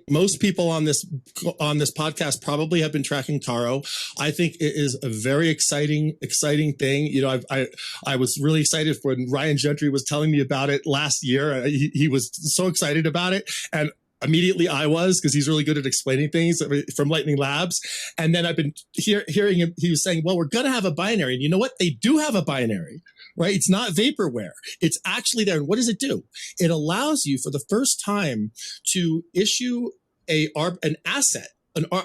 Most people on this podcast probably have been tracking Taro. I think it is a very exciting thing. You know, I was really excited when Ryan Gentry was telling me about it last year. He was so excited about it, and immediately I was, because he's really good at explaining things from Lightning Labs. And then I've been hearing him. He was saying, well, we're going to have a binary. And you know what? They do have a binary, right? It's not vaporware. It's actually there. And what does it do? It allows you for the first time to issue an asset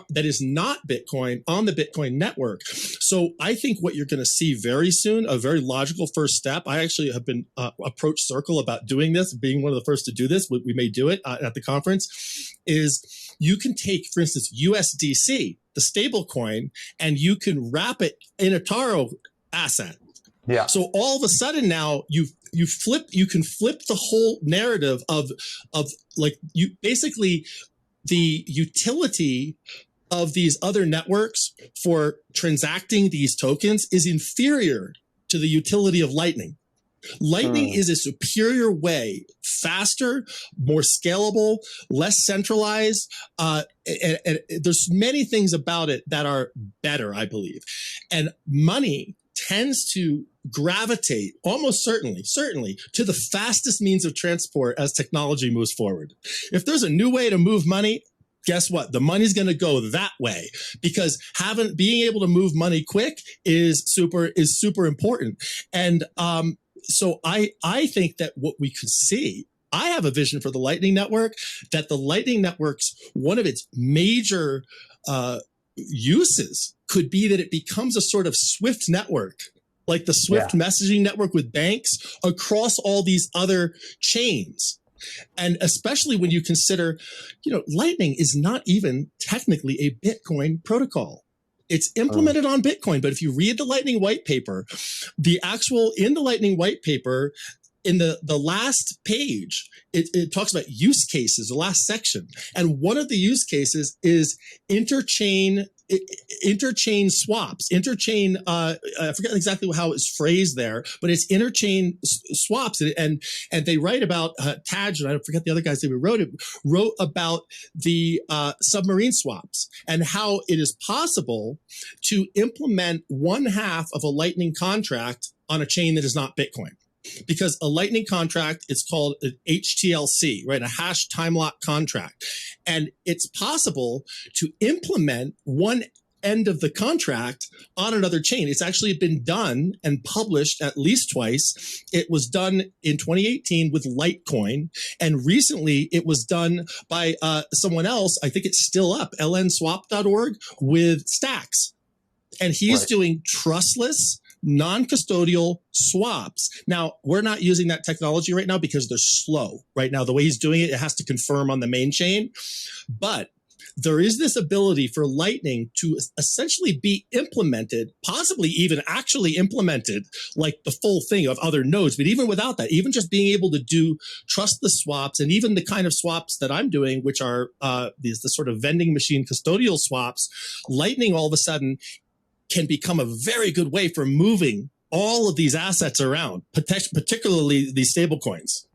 that is not Bitcoin on the Bitcoin network. So I think what you're going to see very soon, a very logical first step. I actually have been approached Circle about doing this, being one of the first to do this. We may do it at the conference. Is you can take, for instance, USDC, the stable coin, and you can wrap it in a Taro asset. Yeah. So all of a sudden now you can flip the whole narrative of like you basically. The utility of these other networks for transacting these tokens is inferior to the utility of Lightning. Lightning is a superior way, faster, more scalable, less centralized. And there's many things about it that are better, I believe. And money tends to gravitate almost certainly to the fastest means of transport as technology moves forward. If there's a new way to move money, guess what? The money's going to go that way, because being able to move money quick is super important. And so I think that what we could see, I have a vision for the Lightning Network, that the Lightning Network's one of its major uses could be that it becomes a sort of Swift network, like the Swift messaging network with banks across all these other chains. And especially when you consider, you know, Lightning is not even technically a Bitcoin protocol. It's implemented on Bitcoin, but if you read the Lightning white paper, in the Lightning white paper, in the last page, it talks about use cases, the last section. And one of the use cases is interchain swaps, I forget exactly how it's phrased there, but it's interchain swaps. And they write about, Taj, and I forget the other guys that wrote about the submarine swaps and how it is possible to implement one half of a Lightning contract on a chain that is not Bitcoin. Because a Lightning contract is called an HTLC, right? A hash time lock contract. And it's possible to implement one end of the contract on another chain. It's actually been done and published at least twice. It was done in 2018 with Litecoin, and recently it was done by someone else. I think it's still up, lnswap.org, with Stacks. And he's doing trustless, non-custodial swaps. Now, we're not using that technology right now because they're slow. Right now, the way he's doing it, it has to confirm on the main chain. But there is this ability for Lightning to essentially be implemented, possibly even actually implemented, like the full thing of other nodes. But even without that, even just being able to do trustless swaps, and even the kind of swaps that I'm doing, which are the sort of vending machine custodial swaps, Lightning all of a sudden can become a very good way for moving all of these assets around, particularly these stable coins.